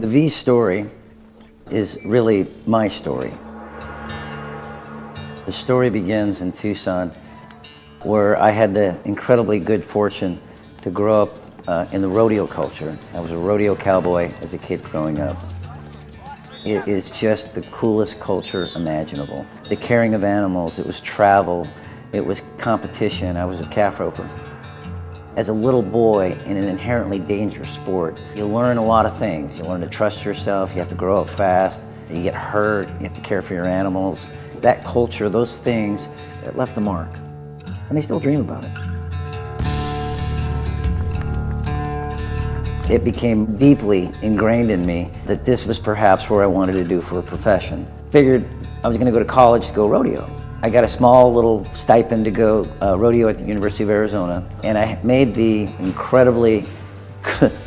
The V story is really my story. The story begins in Tucson, where I had the incredibly good fortune to grow up in the rodeo culture. I was a rodeo cowboy as a kid growing up. It is just the coolest culture imaginable. The caring of animals, it was travel, it was competition. I was a calf roper. As a little boy in an inherently dangerous sport, you learn a lot of things. You learn to trust yourself, you have to grow up fast, you get hurt, you have to care for your animals. That culture, those things, it left a mark. And they still dream about it. It became deeply ingrained in me that this was perhaps where I wanted to do for a profession. Figured I was gonna go to college to go rodeo. I got a small little stipend to go rodeo at the University of Arizona, and I made the incredibly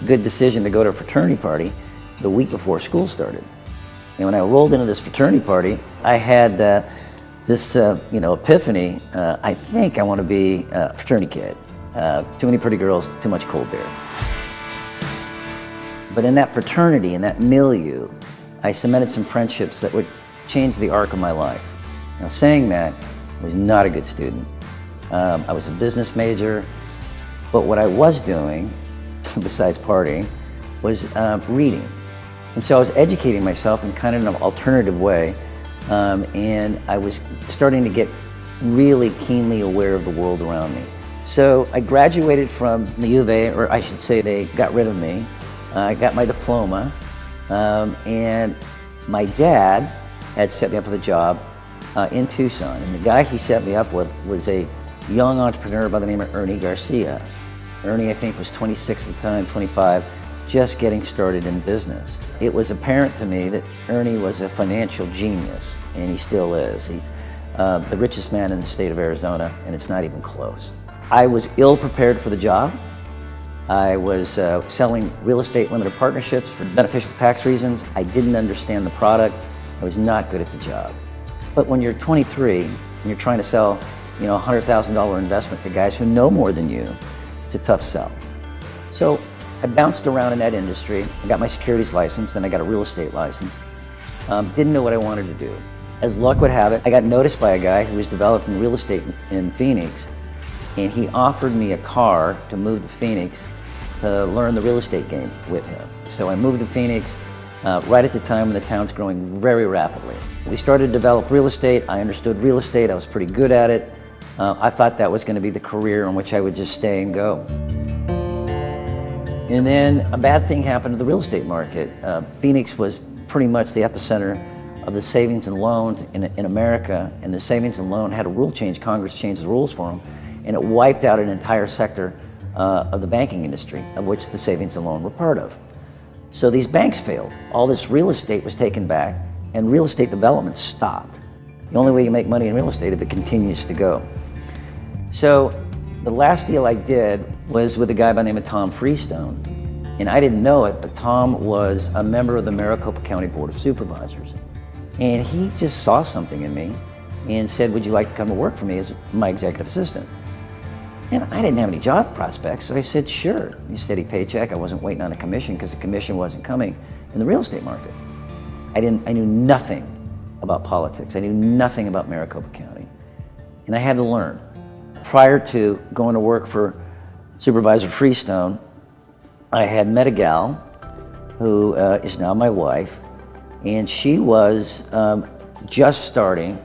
good decision to go to a fraternity party the week before school started. And when I rolled into this fraternity party, I had this epiphany. I think I want to be a fraternity kid. Too many pretty girls, too much cold beer. But in that fraternity, in that milieu, I cemented some friendships that would change the arc of my life. Now, saying that, I was not a good student. I was a business major, but what I was doing, besides partying, was reading. And so I was educating myself in kind of an alternative way, and I was starting to get really keenly aware of the world around me. So I graduated from the U of A, or I should say they got rid of me. I got my diploma, and my dad had set me up with a job in Tucson. And the guy he set me up with was a young entrepreneur by the name of Ernie Garcia. Ernie, I think, was 26 at the time, 25, just getting started in business. It was apparent to me that Ernie was a financial genius, and he still is. He's the richest man in the state of Arizona, and it's not even close. I was ill prepared for the job. I was selling real estate limited partnerships for beneficial tax reasons. I didn't understand the product. I was not good at the job. But when you're 23 and you're trying to sell, a $100,000 investment to guys who know more than you, it's a tough sell. So I bounced around in that industry. I got my securities license, then I got a real estate license. Didn't know what I wanted to do. As luck would have it, I got noticed by a guy who was developing real estate in Phoenix, and he offered me a car to move to Phoenix to learn the real estate game with him. So I moved to Phoenix right at the time when the town's growing very rapidly. We started to develop real estate. I understood real estate. I was pretty good at it. I thought that was going to be the career in which I would just stay and go. And then a bad thing happened to the real estate market. Phoenix was pretty much the epicenter of the savings and loans in America, and the savings and loan had a rule change. Congress changed the rules for them, and it wiped out an entire sector of the banking industry, of which the savings and loan were part of. So these banks failed. All this real estate was taken back, and real estate development stopped. The only way you make money in real estate is if it continues to go. So the last deal I did was with a guy by the name of Tom Freestone. And I didn't know it, but Tom was a member of the Maricopa County Board of Supervisors. And he just saw something in me and said, would you like to come to work for me as my executive assistant? And I didn't have any job prospects, so I said, sure. A steady paycheck. I wasn't waiting on a commission because the commission wasn't coming in the real estate market. I knew nothing about politics. I knew nothing about Maricopa County. And I had to learn. Prior to going to work for Supervisor Freestone, I had met a gal who is now my wife, and she was just starting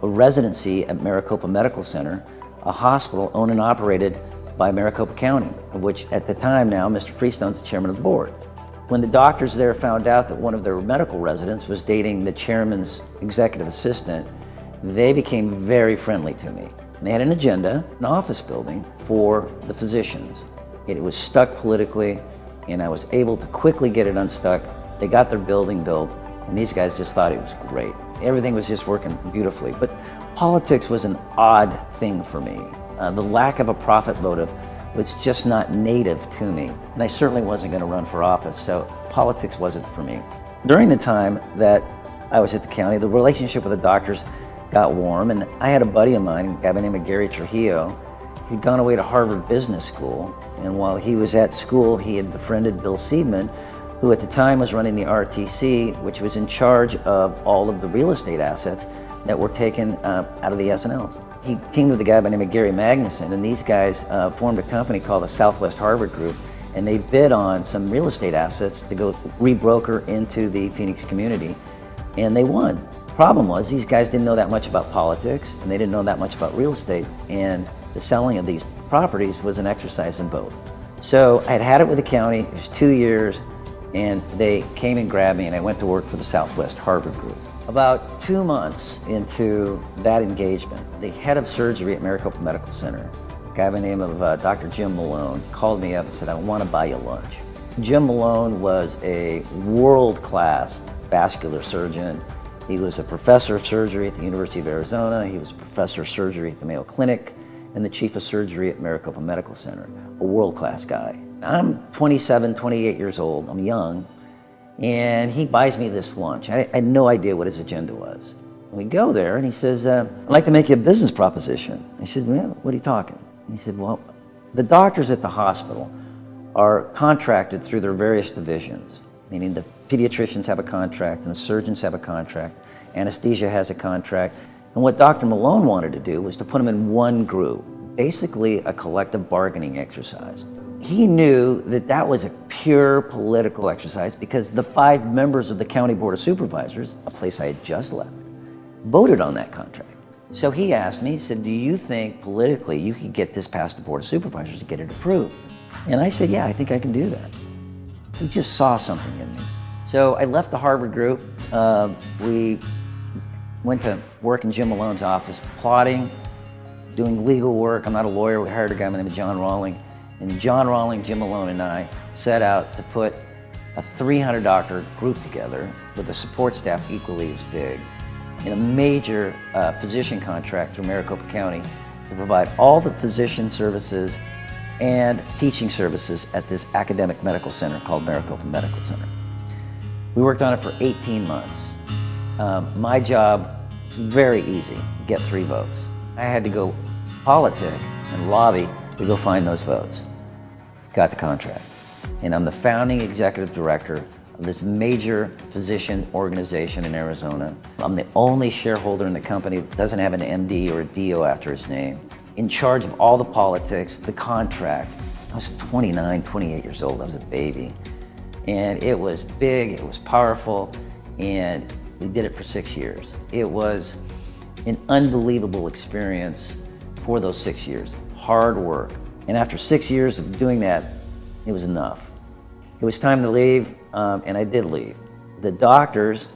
a residency at Maricopa Medical Center, a hospital owned and operated by Maricopa County, of which at the time now, Mr. Freestone's the chairman of the board. When the doctors there found out that one of their medical residents was dating the chairman's executive assistant, they became very friendly to me. And they had an agenda, an office building for the physicians. It was stuck politically, and I was able to quickly get it unstuck. They got their building built, and these guys just thought it was great. Everything was just working beautifully. But politics was an odd thing for me. The lack of a profit motive was just not native to me. And I certainly wasn't going to run for office, so politics wasn't for me. During the time that I was at the county, the relationship with the doctors got warm, and I had a buddy of mine, a guy by the name of Gary Trujillo. He'd gone away to Harvard Business School, and while he was at school, he had befriended Bill Seidman, who at the time was running the RTC, which was in charge of all of the real estate assets that were taken out of the S&Ls. He teamed with a guy by the name of Gary Magnuson, and these guys formed a company called the Southwest Harvard Group, and they bid on some real estate assets to go rebroker into the Phoenix community, and they won. Problem was, these guys didn't know that much about politics, and they didn't know that much about real estate, and the selling of these properties was an exercise in both. So I'd had it with the county, it was 2 years, and they came and grabbed me, and I went to work for the Southwest Harvard Group. About 2 months into that engagement, the head of surgery at Maricopa Medical Center, a guy by the name of Dr. Jim Malone, called me up and said, "I want to buy you lunch." Jim Malone was a world-class vascular surgeon. He was a professor of surgery at the University of Arizona. He was a professor of surgery at the Mayo Clinic and the chief of surgery at Maricopa Medical Center, a world-class guy. I'm 27, 28 years old, I'm young, and he buys me this lunch. I had no idea what his agenda was. And we go there, and he says, "I'd like to make you a business proposition." I said, "Well, what are you talking?" And he said, "Well, the doctors at the hospital are contracted through their various divisions, meaning the pediatricians have a contract, and the surgeons have a contract, anesthesia has a contract, and what Dr. Malone wanted to do was to put them in one group, basically a collective bargaining exercise." He knew that that was a pure political exercise because the 5 members of the County Board of Supervisors, a place I had just left, voted on that contract. So he asked me, he said, "Do you think politically you could get this past the Board of Supervisors to get it approved?" And I said, "Yeah, I think I can do that." He just saw something in me. So I left the Harvard Group. We went to work in Jim Malone's office, plotting, doing legal work. I'm not a lawyer. We hired a guy by the name of John Rawling. And John Rawling, Jim Malone, and I set out to put a 300-doctor group together with a support staff equally as big in a major physician contract through Maricopa County to provide all the physician services and teaching services at this academic medical center called Maricopa Medical Center. We worked on it for 18 months. My job, very easy, get 3 votes. I had to go politic and lobby to go find those votes. Got the contract. And I'm the founding executive director of this major physician organization in Arizona. I'm the only shareholder in the company that doesn't have an MD or a DO after his name. In charge of all the politics, the contract. I was 29, 28 years old, I was a baby. And it was big, it was powerful, and we did it for 6 years. It was an unbelievable experience for those 6 years. Hard work. And after 6 years of doing that, it was enough. It was time to leave, and I did leave. The doctors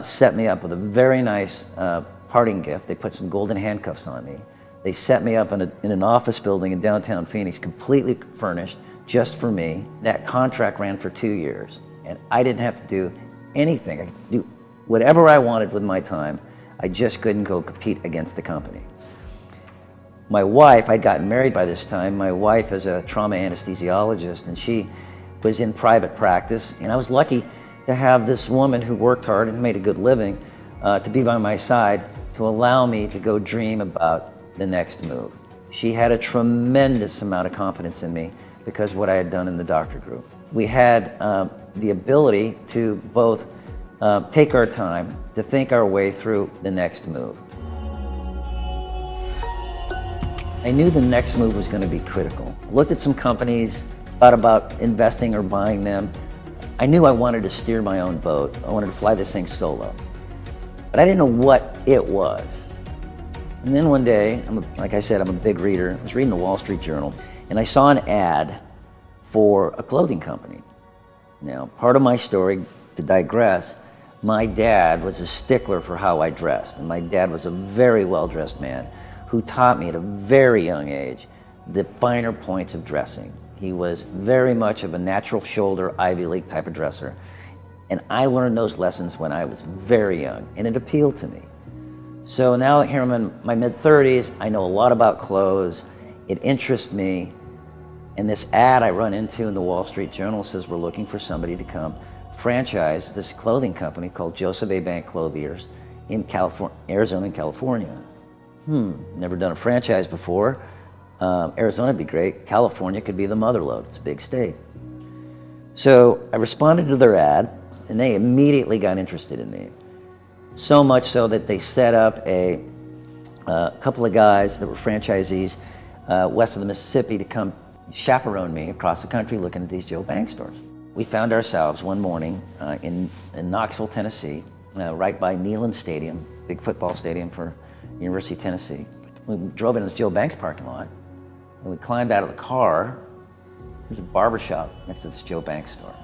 set me up with a very nice parting gift. They put some golden handcuffs on me. They set me up in an office building in downtown Phoenix, completely furnished, just for me. That contract ran for 2 years, and I didn't have to do anything. I could do whatever I wanted with my time. I just couldn't go compete against the company. My wife, I'd gotten married by this time. My wife is a trauma anesthesiologist, and she was in private practice, and I was lucky to have this woman who worked hard and made a good living to be by my side to allow me to go dream about the next move. She had a tremendous amount of confidence in me because of what I had done in the doctor group. We had the ability to both take our time to think our way through the next move. I knew the next move was going to be critical. I looked at some companies, thought about investing or buying them. I knew I wanted to steer my own boat. I wanted to fly this thing solo. But I didn't know what it was. And then one day, like I said, I'm a big reader. I was reading the Wall Street Journal, and I saw an ad for a clothing company. Now, part of my story, to digress, my dad was a stickler for how I dressed, and my dad was a very well-dressed man who taught me at a very young age the finer points of dressing. He was very much of a natural shoulder, Ivy League type of dresser. And I learned those lessons when I was very young, and it appealed to me. So now here I'm in my mid-30s, I know a lot about clothes, it interests me, and this ad I run into in the Wall Street Journal says we're looking for somebody to come franchise this clothing company called Joseph A. Bank Clothiers in California, Arizona and California. Never done a franchise before. Arizona would be great. California could be the mother lode. It's a big state. So I responded to their ad, and they immediately got interested in me. So much so that they set up a couple of guys that were franchisees west of the Mississippi to come chaperone me across the country looking at these Joe Bank stores. We found ourselves one morning in Knoxville, Tennessee, right by Neyland Stadium, big football stadium for University of Tennessee. We drove into this Joe Banks parking lot, and we climbed out of the car. There's a barbershop next to this Joe Banks store.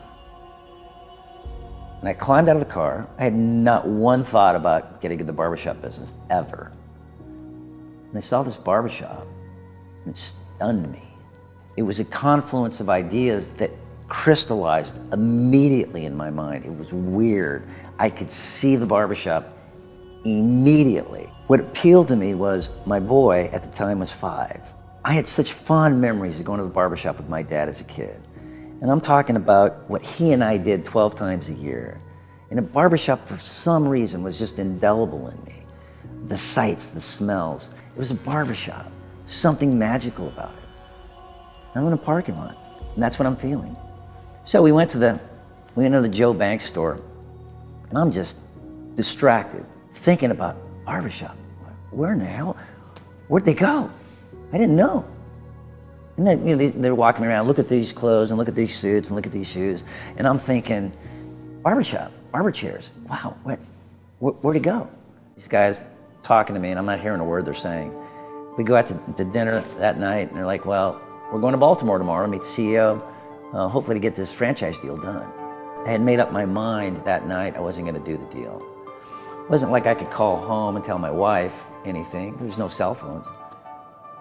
And I climbed out of the car. I had not one thought about getting in the barbershop business, ever. And I saw this barbershop, and it stunned me. It was a confluence of ideas that crystallized immediately in my mind. It was weird. I could see the barbershop immediately. What appealed to me was my boy at the time was 5. I had such fond memories of going to the barbershop with my dad as a kid. And I'm talking about what he and I did 12 times a year. And a barbershop, for some reason, was just indelible in me. The sights, the smells. It was a barbershop. Something magical about it. I'm in a parking lot, and that's what I'm feeling. So we went to the Joe Banks store, and I'm just distracted, thinking about barbershop. Where in the hell? Where'd they go? I didn't know. And then they're walking me around, look at these clothes, and look at these suits, and look at these shoes. And I'm thinking, barbershop, barber chairs. Wow, where'd it go? These guys talking to me, and I'm not hearing a word they're saying. We go out to dinner that night, and they're like, well, we're going to Baltimore tomorrow to meet the CEO, hopefully to get this franchise deal done. I had made up my mind that night I wasn't going to do the deal. It wasn't like I could call home and tell my wife anything. There was no cell phones.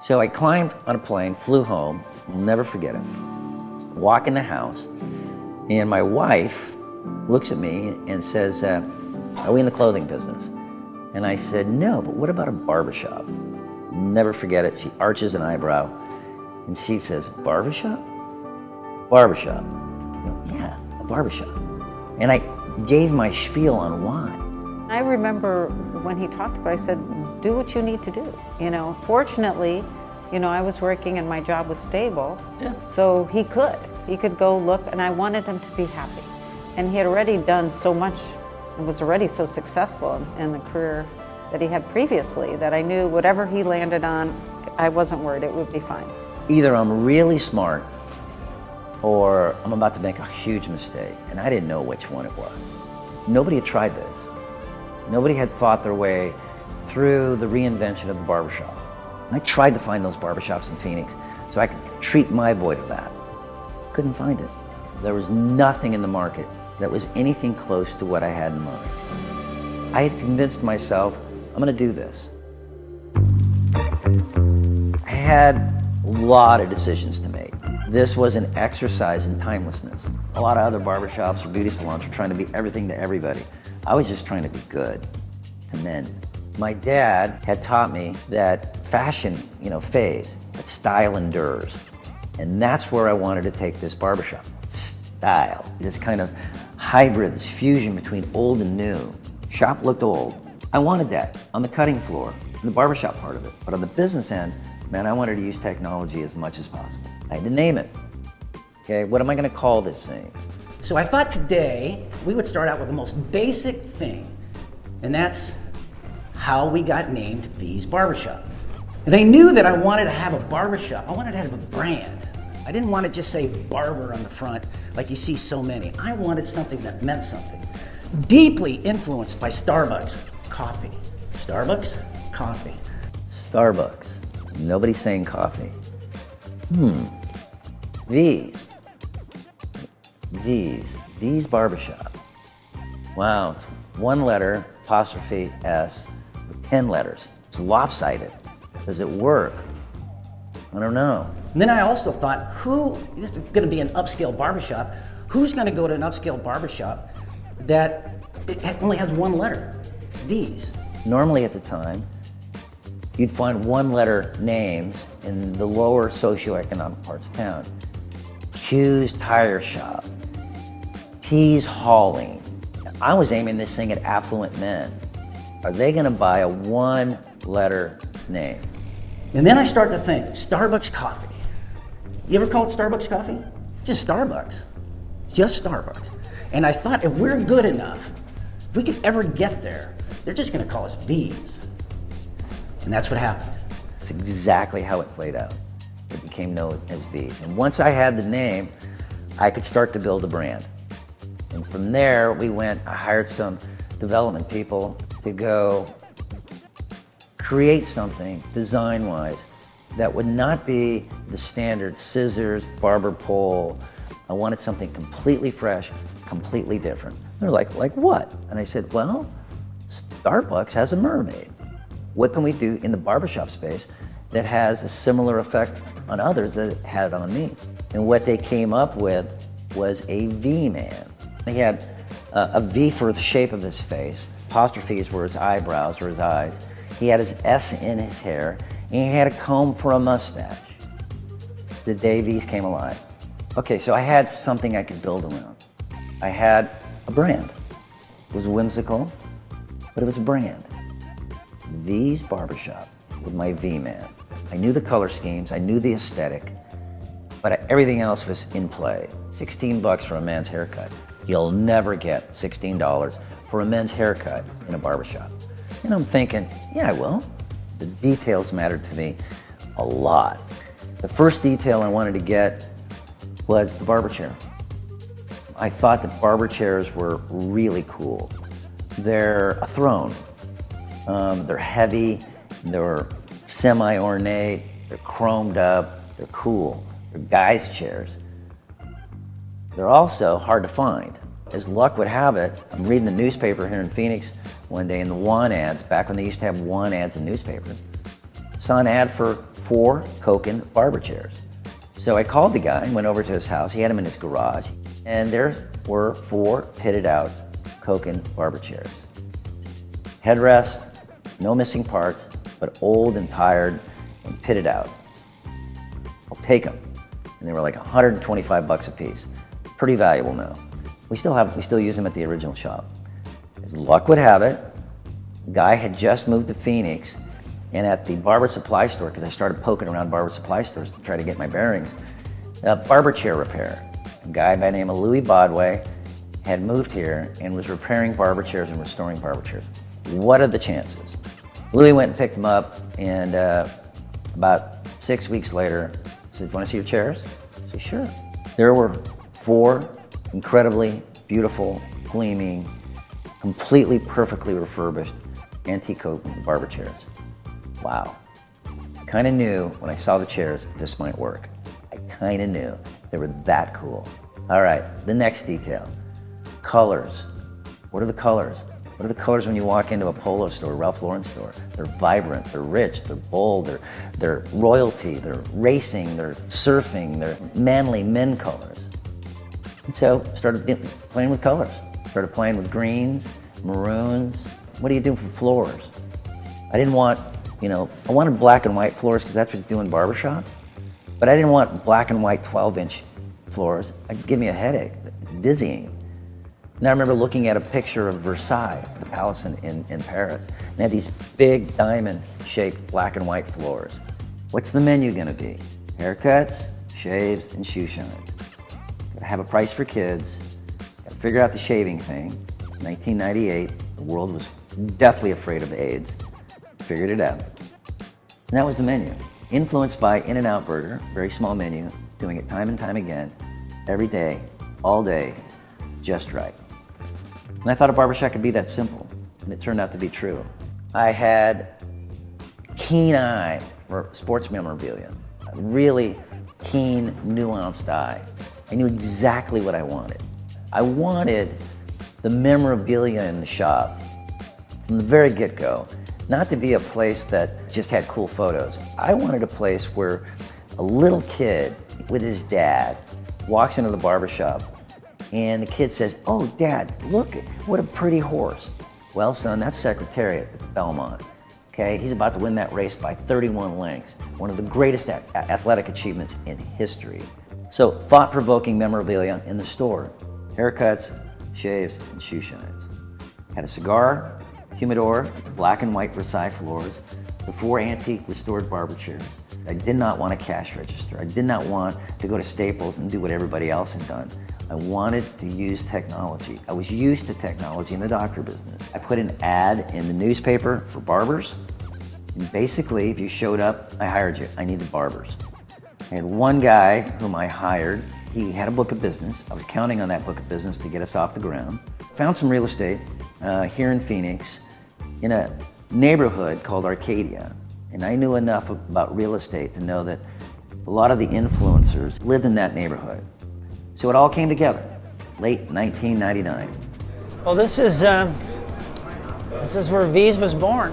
So I climbed on a plane, flew home, I'll never forget it. Walk in the house, and my wife looks at me and says, are we in the clothing business? And I said, no, but what about a barbershop? Never forget it. She arches an eyebrow, and she says, barbershop? Barbershop. Yeah, a barbershop. And I gave my spiel on why. I remember when he talked about it, I said, do what you need to do. Fortunately, I was working and my job was stable. Yeah. So he could go look, and I wanted him to be happy. And he had already done so much and was already so successful in the career that he had previously that I knew whatever he landed on, I wasn't worried, it would be fine. Either I'm really smart or I'm about to make a huge mistake, and I didn't know which one it was. Nobody had tried this. Nobody had fought their way through the reinvention of the barbershop. And I tried to find those barbershops in Phoenix so I could treat my boy to that. Couldn't find it. There was nothing in the market that was anything close to what I had in mind. I had convinced myself, I'm gonna do this. I had a lot of decisions to make. This was an exercise in timelessness. A lot of other barbershops or beauty salons are trying to be everything to everybody. I was just trying to be good to men. My dad had taught me that fashion, fades, but style endures. And that's where I wanted to take this barbershop. Style, this kind of hybrid, this fusion between old and new. Shop looked old. I wanted that on the cutting floor, in the barbershop part of it. But on the business end, man, I wanted to use technology as much as possible. I had to name it. Okay, what am I gonna call this thing? So I thought today we would start out with the most basic thing, and that's how we got named V's Barbershop. And I knew that I wanted to have a barbershop. I wanted to have a brand. I didn't want to just say barber on the front like you see so many. I wanted something that meant something. Deeply influenced by Starbucks coffee. Starbucks coffee. Starbucks. Nobody's saying coffee. V's Barbershop. Wow, it's one letter, apostrophe S, with 10 letters. It's lopsided. Does it work? I don't know. And then I also thought, this is going to be an upscale barbershop. Who's going to go to an upscale barbershop that it only has one letter? V's. Normally at the time, you'd find one-letter names in the lower socioeconomic parts of town. Q's Tire Shop, T's Hauling. I was aiming this thing at affluent men. Are they gonna buy a one-letter name? And then I start to think, Starbucks coffee. You ever call it Starbucks coffee? Just Starbucks. just Starbucks. And I thought if we're good enough, if we could ever get there, they're just gonna call us V's. And that's what happened. It's exactly how it played out. It became known as V's. And once I had the name, I could start to build a brand. And from there, I hired some development people to go create something design-wise that would not be the standard scissors, barber pole. I wanted something completely fresh, completely different. They're like what? And I said, well, Starbucks has a mermaid. What can we do in the barbershop space that has a similar effect on others that it had on me? And what they came up with was a V-man. He had a V for the shape of his face. Apostrophes were his eyebrows or his eyes. He had his S in his hair, and he had a comb for a mustache. The day V's came alive. Okay, so I had something I could build around. I had a brand. It was whimsical, but it was a brand. V's Barbershop with my V-man. I knew the color schemes, I knew the aesthetic, but everything else was in play. $16 for a men's haircut. You'll never get $16 for a men's haircut in a barbershop. And I'm thinking, yeah, I will. The details mattered to me a lot. The first detail I wanted to get was the barber chair. I thought that barber chairs were really cool. They're a throne. They're heavy, they're semi-ornate, they're chromed up, they're cool. They're guys' chairs. They're also hard to find. As luck would have it, I'm reading the newspaper here in Phoenix one day in the want ads, back when they used to have want ads in newspapers. Saw an ad for 4 Koken barber chairs. So I called the guy and went over to his house. He had them in his garage. And there were 4 pitted out Koken barber chairs. Headrest, no missing parts, but old and tired and pitted out. I'll take them. And they were like $125 a piece. Pretty valuable now. We still use them at the original shop. As luck would have it, the guy had just moved to Phoenix, and at the barber supply store, because I started poking around barber supply stores to try to get my bearings, barber chair repair. A guy by the name of Louis Bodway had moved here and was repairing barber chairs and restoring barber chairs. What are the chances? Louis went and picked them up, and about 6 weeks later, said, "Want to see your chairs?" I said, "Sure." There were 4 incredibly beautiful, gleaming, completely perfectly refurbished antique Koken barber chairs. Wow. I kind of knew when I saw the chairs this might work. I kind of knew they were that cool. All right, the next detail. Colors. What are the colors? What are the colors when you walk into a Polo store, Ralph Lauren store? They're vibrant, they're rich, they're bold, they're royalty, they're racing, they're surfing, they're manly men colors. And so started playing with colors. Started playing with greens, maroons. What do you do for floors? I didn't want, I wanted black and white floors because that's what you do in barbershops. But I didn't want black and white 12-inch floors. It'd give me a headache. It's dizzying. And I remember looking at a picture of Versailles, the palace in Paris. And they had these big diamond-shaped black and white floors. What's the menu gonna be? Haircuts, shaves, and shoe shines. Gotta have a price for kids. Gotta figure out the shaving thing. 1998, the world was deathly afraid of AIDS. Figured it out. And that was the menu. Influenced by In-N-Out Burger, very small menu, doing it time and time again, every day, all day, just right. And I thought a barbershop could be that simple, and it turned out to be true. I had a keen eye for sports memorabilia, a really keen, nuanced eye. I knew exactly what I wanted. I wanted the memorabilia in the shop from the very get-go, not to be a place that just had cool photos. I wanted a place where a little kid with his dad walks into the barbershop and the kid says, "Oh, Dad, look, what a pretty horse." Well, son, that's Secretariat at Belmont. Okay, he's about to win that race by 31 lengths, one of the greatest athletic achievements in history. So, thought-provoking memorabilia in the store, haircuts, shaves, and shoe shines. Had a cigar, humidor, black and white Versailles floors, the 4 antique restored barber chairs. I did not want a cash register. I did not want to go to Staples and do what everybody else had done. I wanted to use technology. I was used to technology in the doctor business. I put an ad in the newspaper for barbers, and basically, if you showed up, I hired you. I needed barbers. I had one guy whom I hired. He had a book of business. I was counting on that book of business to get us off the ground. Found some real estate here in Phoenix in a neighborhood called Arcadia. And I knew enough about real estate to know that a lot of the influencers lived in that neighborhood. So it all came together, late 1999. Well, this is where V's was born.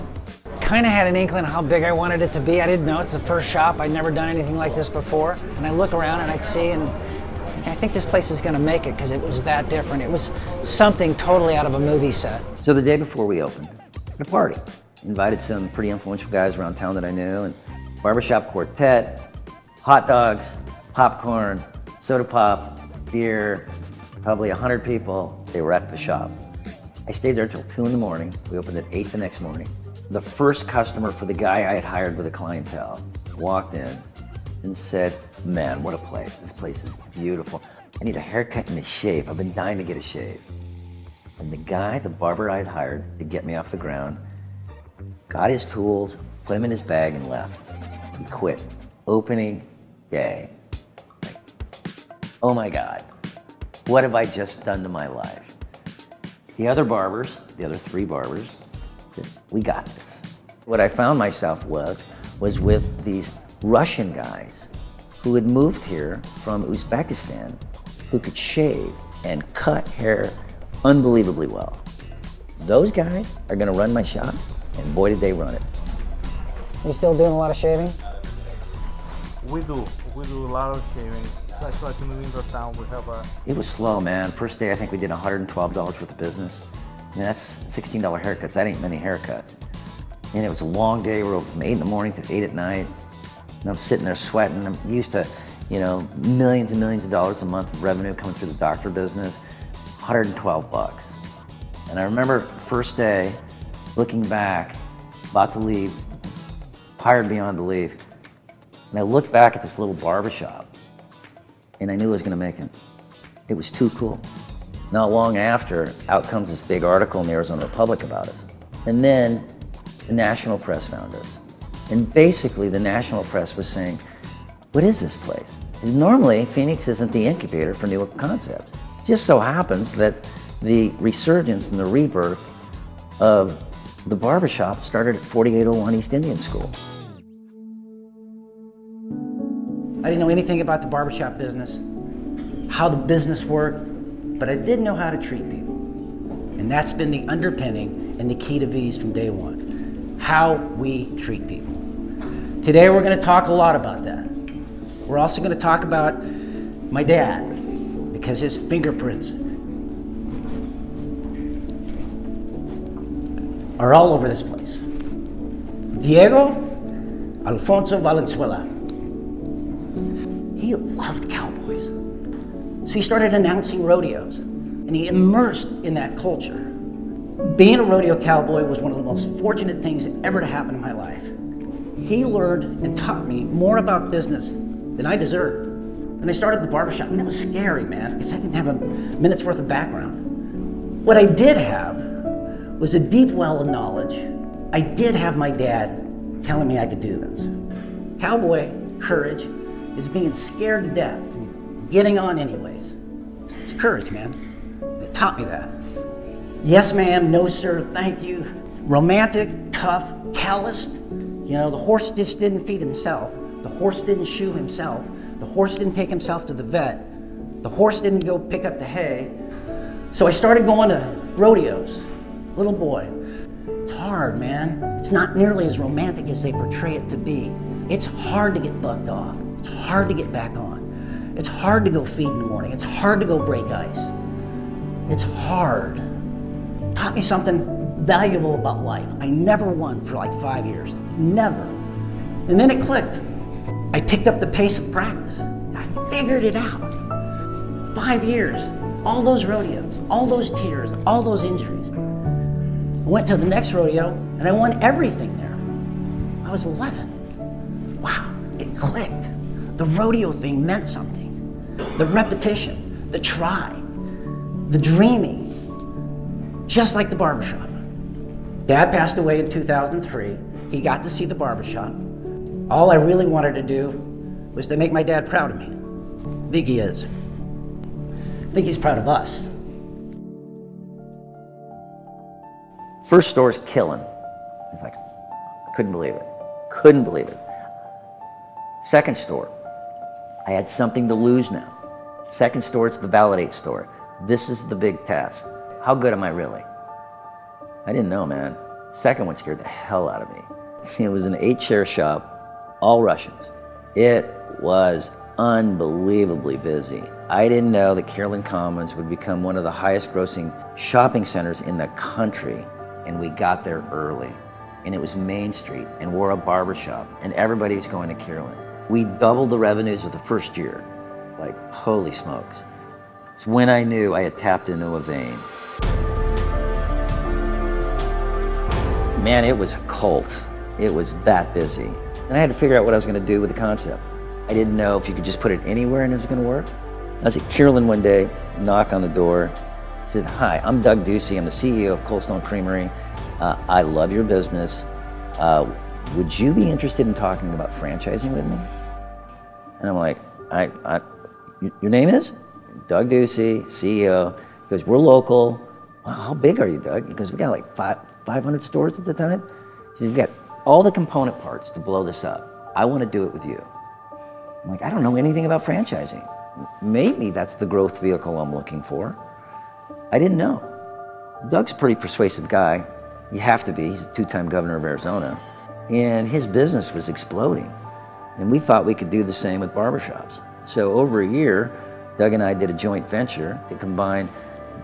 Kind of had an inkling of how big I wanted it to be. I didn't know, it's the first shop. I'd never done anything like this before. And I look around and I see, and I think this place is gonna make it because it was that different. It was something totally out of a movie set. So the day before we opened, at a party, invited some pretty influential guys around town that I knew, and barbershop quartet, hot dogs, popcorn, soda pop, beer, probably 100 people. They were at the shop. I stayed there till 2 in the morning. We opened at 8 the next morning. The first customer for the guy I had hired with a clientele walked in and said, man, what a place. This place is beautiful. I need a haircut and a shave. I've been dying to get a shave. And the guy, the barber I had hired to get me off the ground, got his tools, put them in his bag and left. He quit. Opening day. Oh my God, what have I just done to my life? The other barbers, the other 3 barbers, said, we got this. What I found myself was with these Russian guys who had moved here from Uzbekistan, who could shave and cut hair unbelievably well. Those guys are gonna run my shop, and boy did they run it. You still doing a lot of shaving? We do a lot of shaving, especially like in the winter town. We have a. It was slow, man. First day, I think we did $112 worth of business. I mean, that's $16 haircuts. That ain't many haircuts. And it was a long day. We were open from 8 in the morning to 8 at night. And I'm sitting there sweating. I'm used to, millions and millions of dollars a month of revenue coming through the doctor business. $112. And I remember first day, looking back, about to leave, tired beyond belief. And I looked back at this little barbershop, and I knew I was gonna make it. It was too cool. Not long after, out comes this big article in the Arizona Republic about us. And then the national press found us. And basically the national press was saying, what is this place? And normally, Phoenix isn't the incubator for new concepts. It just so happens that the resurgence and the rebirth of the barbershop started at 4801 East Indian School. I didn't know anything about the barbershop business, how the business worked, but I did know how to treat people. And that's been the underpinning and the key to V's from day one, how we treat people. Today we're gonna talk a lot about that. We're also gonna talk about my dad, because his fingerprints are all over this place. Diego Alfonso Valenzuela. He loved cowboys. So he started announcing rodeos, and he immersed in that culture. Being a rodeo cowboy was one of the most fortunate things ever to happen in my life. He learned and taught me more about business than I deserved. And I started the barbershop, and it was scary, man, because I didn't have a minute's worth of background. What I did have was a deep well of knowledge. I did have my dad telling me I could do this. Cowboy courage is being scared to death and getting on anyways. It's courage, man. It taught me that. Yes, ma'am, no, sir, thank you. Romantic, tough, calloused. The horse just didn't feed himself. The horse didn't shoe himself. The horse didn't take himself to the vet. The horse didn't go pick up the hay. So I started going to rodeos. Little boy. It's hard, man. It's not nearly as romantic as they portray it to be. It's hard to get bucked off. It's hard to get back on. It's hard to go feed in the morning. It's hard to go break ice. It's hard. Taught me something valuable about life. I never won for like 5 years. Never. And then it clicked. I picked up the pace of practice. I figured it out. 5 years, all those rodeos, all those tears, all those injuries. I went to the next rodeo and I won everything there. I was 11. Wow, it clicked. The rodeo thing meant something. The repetition, the try, the dreaming, just like the barbershop. Dad passed away in 2003. He got to see the barbershop. All I really wanted to do was to make my dad proud of me. I think he is. I think he's proud of us. First store's killing. It's like, couldn't believe it. Couldn't believe it. Second store, I had something to lose now. Second store, it's the Validate store. This is the big test. How good am I really? I didn't know, man. Second one scared the hell out of me. It was an 8-chair shop, all Russians. It was unbelievably busy. I didn't know that Carolyn Commons would become one of the highest grossing shopping centers in the country. And we got there early. And it was Main Street, and we're a barbershop, and everybody's going to Carolyn. We doubled the revenues of the first year. Like, holy smokes. It's when I knew I had tapped into a vein. Man, it was a cult. It was that busy. And I had to figure out what I was going to do with the concept. I didn't know if you could just put it anywhere and it was going to work. I was at Carolyn one day, knock on the door. I said, "Hi, I'm Doug Ducey. I'm the CEO of Cold Stone Creamery. I love your business. Would you be interested in talking about franchising with me?" And I'm like, your name is? Doug Ducey, CEO. He goes, "We're local." "Well, how big are you, Doug?" He goes, "We got like 500 stores at the time." He says, "We've got all the component parts to blow this up. I want to do it with you." I'm like, I don't know anything about franchising. Maybe that's the growth vehicle I'm looking for. I didn't know. Doug's a pretty persuasive guy. You have to be. He's a 2-time governor of Arizona. And his business was exploding. And we thought we could do the same with barbershops. So over a year, Doug and I did a joint venture to combine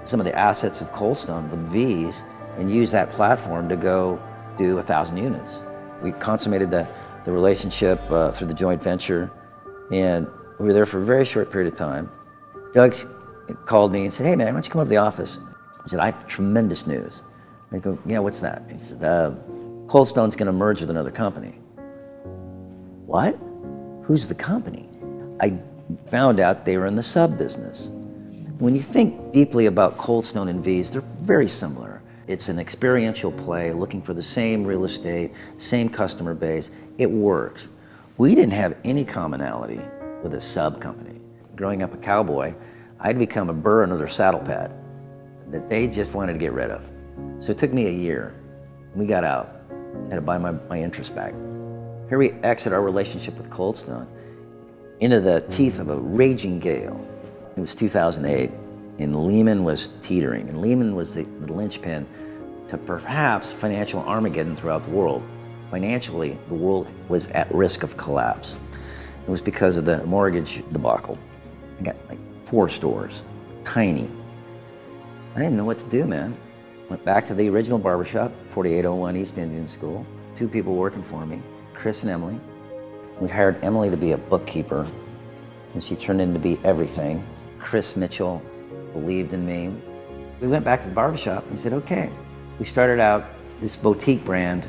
some of the assets of Cold Stone, the V's, and use that platform to go do 1,000 units. We consummated the relationship through the joint venture, and we were there for a very short period of time. Doug called me and said, "Hey man, why don't you come over to the office?" I said, "I have tremendous news." I go, "Yeah, what's that?" He said, "Cold Stone's going to merge with another company." "What? Who's the company?" I found out they were in the sub business. When you think deeply about Cold Stone and V's, they're very similar. It's an experiential play, looking for the same real estate, same customer base. It works. We didn't have any commonality with a sub company. Growing up a cowboy, I'd become a burr under their saddle pad that they just wanted to get rid of. So it took me a year. We got out. I had to buy my interest back. Here we exit our relationship with Cold Stone into the teeth of a raging gale. It was 2008, and Lehman was teetering, and Lehman was the linchpin to perhaps financial Armageddon throughout the world. Financially, the world was at risk of collapse. It was because of the mortgage debacle. I got like 4 stores, tiny. I didn't know what to do, man. Went back to the original barbershop, 4801 East Indian School. 2 people working for me, Chris and Emily. We hired Emily to be a bookkeeper, and she turned into be everything. Chris Mitchell believed in me. We went back to the barbershop and said, okay. We started out this boutique brand,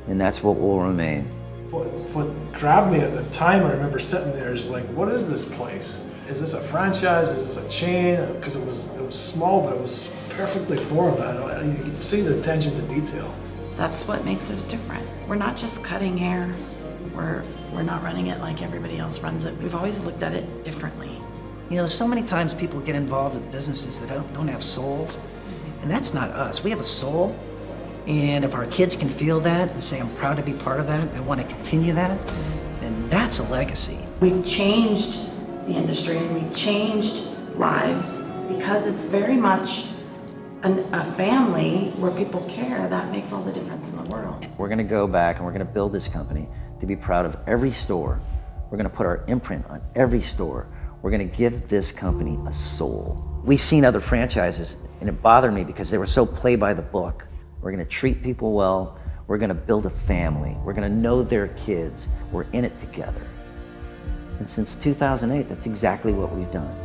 and that's what will remain. What grabbed me at the time, I remember sitting there, is like, what is this place? Is this a franchise? Is this a chain? Because it was small, but it was perfectly formed. You could see the attention to detail. That's what makes us different. We're not just cutting hair. We're not running it like everybody else runs it. We've always looked at it differently. You know, so many times people get involved with businesses that don't have souls, and that's not us. We have a soul, and if our kids can feel that and say, I'm proud to be part of that, I want to continue that, then that's a legacy. We've changed the industry and we've changed lives because it's very much a family where people care. That makes all the difference in the world. We're going to go back and we're going to build this company to be proud of every store. We're going to put our imprint on every store. We're going to give this company a soul. We've seen other franchises, and it bothered me because they were so play by the book. We're going to treat people well. We're going to build a family. We're going to know their kids. We're in it together. And since 2008, that's exactly what we've done.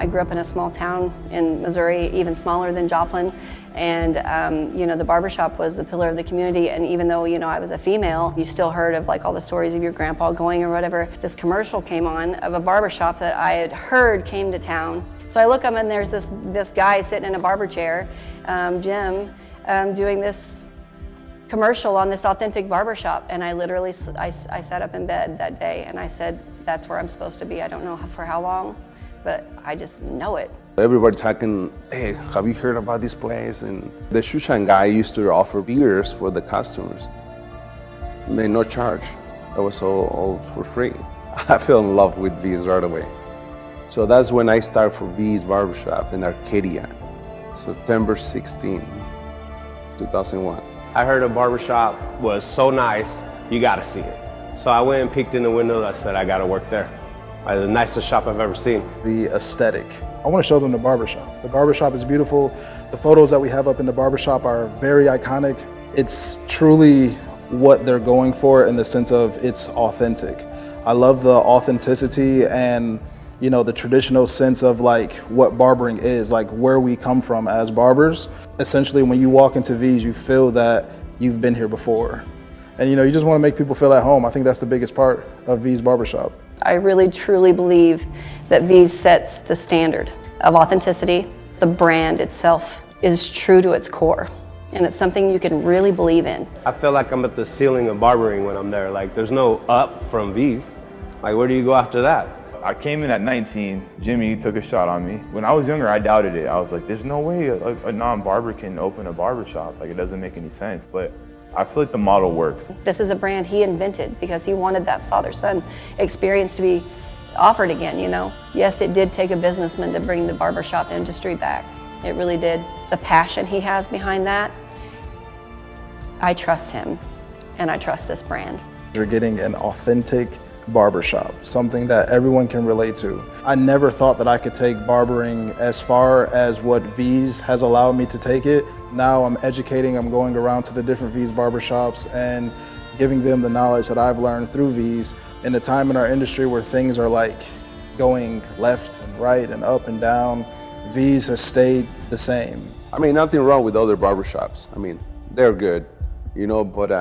I grew up in a small town in Missouri, even smaller than Joplin, and the barbershop was the pillar of the community. And even though I was a female, you still heard of like all the stories of your grandpa going or whatever. This commercial came on of a barbershop that I had heard came to town. So I look up and there's this guy sitting in a barber chair, Jim, doing this commercial on this authentic barbershop. And I literally, I sat up in bed that day and I said, that's where I'm supposed to be. I don't know for how long, but I just know it. Everybody talking, hey, have you heard about this place? And the Tucson guy used to offer beers for the customers. Made no charge. That was all for free. I fell in love with V's right away. So that's when I started for V's Barbershop in Arcadia, September 16, 2001. I heard a barbershop was so nice, you gotta see it. So I went and peeked in the window. I said, I gotta work there. The nicest shop I've ever seen. The aesthetic. I want to show them the barbershop. The barbershop is beautiful. The photos that we have up in the barbershop are very iconic. It's truly what they're going for in the sense of it's authentic. I love the authenticity and the traditional sense of like what barbering is, like where we come from as barbers. Essentially, when you walk into V's, you feel that you've been here before. And you just want to make people feel at home. I think that's the biggest part of V's Barbershop. I really truly believe that V's sets the standard of authenticity. The brand itself is true to its core, and it's something you can really believe in. I feel like I'm at the ceiling of barbering when I'm there. Like there's no up from V's. Like where do you go after that? I came in at 19, Jimmy took a shot on me. When I was younger, I doubted it. I was like, there's no way a non-barber can open a barbershop. Like it doesn't make any sense. But I feel like the model works. This is a brand he invented because he wanted that father-son experience to be offered again, Yes, it did take a businessman to bring the barbershop industry back. It really did. The passion he has behind that, I trust him and I trust this brand. You're getting an authentic barbershop, something that everyone can relate to. I never thought that I could take barbering as far as what V's has allowed me to take it. Now I'm educating, I'm going around to the different V's barbershops and giving them the knowledge that I've learned through V's. In a time in our industry where things are like going left and right and up and down, V's has stayed the same. I mean, nothing wrong with other barbershops. I mean, they're good, but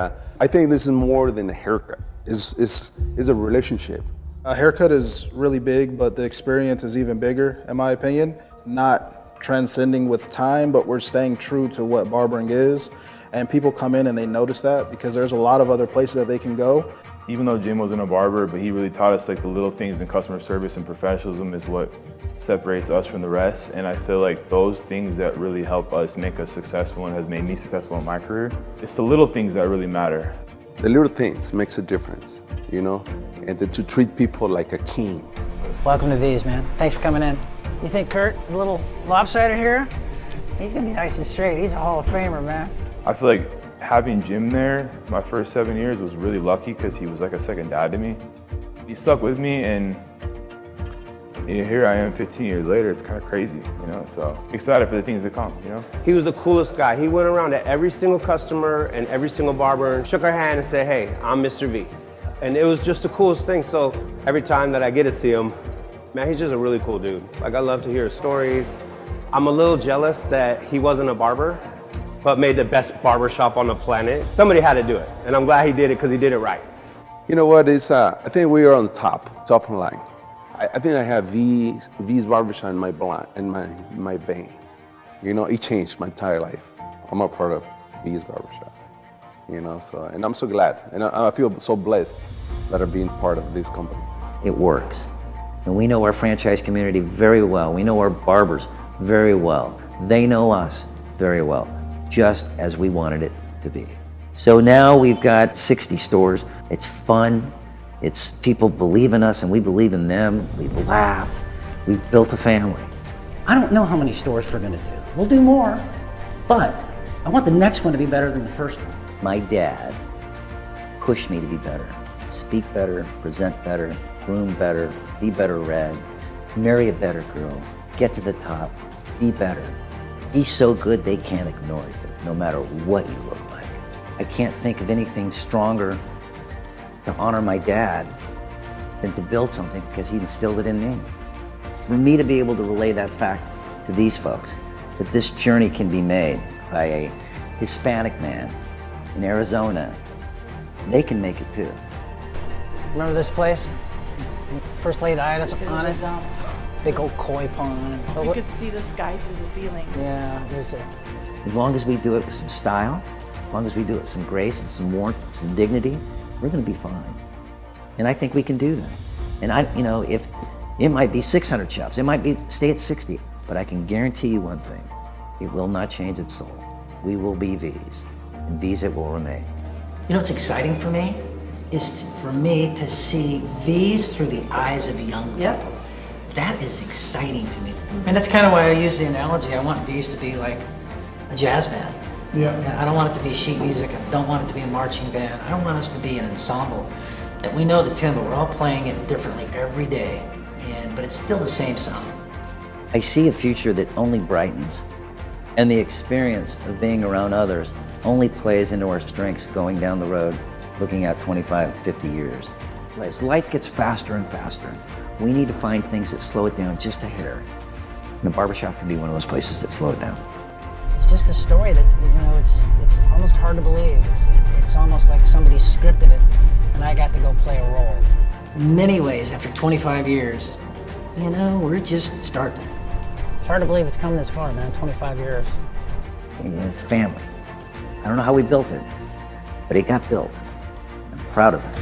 I think this is more than a haircut. It's a relationship. A haircut is really big, but the experience is even bigger, in my opinion. Not transcending with time, but we're staying true to what barbering is. And people come in and they notice that because there's a lot of other places that they can go. Even though Jim wasn't a barber, but he really taught us like the little things in customer service and professionalism is what separates us from the rest. And I feel like those things that really help us make us successful and has made me successful in my career, it's the little things that really matter. The little things makes a difference, and to treat people like a king. Welcome to V's, man. Thanks for coming in. You think Kurt, a little lopsided here? He's gonna be nice and straight. He's a Hall of Famer, man. I feel like having Jim there my first 7 years was really lucky because he was like a second dad to me. He stuck with me and here I am 15 years later. It's kind of crazy, so excited for the things to come, He was the coolest guy. He went around to every single customer and every single barber and shook our hand and said, hey, I'm Mr. V. And it was just the coolest thing. So every time that I get to see him, man, he's just a really cool dude. Like I love to hear his stories. I'm a little jealous that he wasn't a barber, but made the best barbershop on the planet. Somebody had to do it. And I'm glad he did it because he did it right. You know what, I think we are on the top line. I think I have V's Barbershop in my blood, in my veins. It changed my entire life. I'm a part of V's Barbershop, and I'm so glad. And I feel so blessed that I'm being part of this company. It works. And we know our franchise community very well. We know our barbers very well. They know us very well, just as we wanted it to be. So now we've got 60 stores. It's fun. It's people believe in us and we believe in them. We laugh. We've built a family. I don't know how many stores we're gonna do. We'll do more, but I want the next one to be better than the first one. My dad pushed me to be better. Speak better, present better, groom better, be better read, marry a better girl, get to the top, be better. Be so good they can't ignore you, no matter what you look like. I can't think of anything stronger to honor my dad than to build something because he instilled it in me. for me to be able to relay that fact to these folks, that this journey can be made by a Hispanic man in Arizona, they can make it too. Remember this place? First laid eyes on it. Big old koi pond. You could see the sky through the ceiling. Yeah, it was As long as we do it with some style, as long as we do it with some grace and some warmth, some dignity, we're going to be fine. And I think we can do that. And if it might be 600 shops, it might be stay at 60, but I can guarantee you one thing: it will not change its soul. We will be V's, and V's it will remain. You know what's exciting for me is for me to see V's through the eyes of young people. That is exciting to me. And that's kind of why I use the analogy. I want V's to be like a jazz band. Yeah. I don't want it to be sheet music. I don't want it to be a marching band. I don't want us to be an ensemble that we know the tune, but we're all playing it differently every day. But it's still the same song. I see a future that only brightens, and the experience of being around others only plays into our strengths going down the road, looking at 25, 50 years. As life gets faster and faster, we need to find things that slow it down just a hair. And the barbershop can be one of those places that slow it down. It's just a story that, it's almost hard to believe. It's almost like somebody scripted it, and I got to go play a role. In many ways, after 25 years, we're just starting. It's hard to believe it's come this far, man, 25 years. It's family. I don't know how we built it, but it got built. I'm proud of it.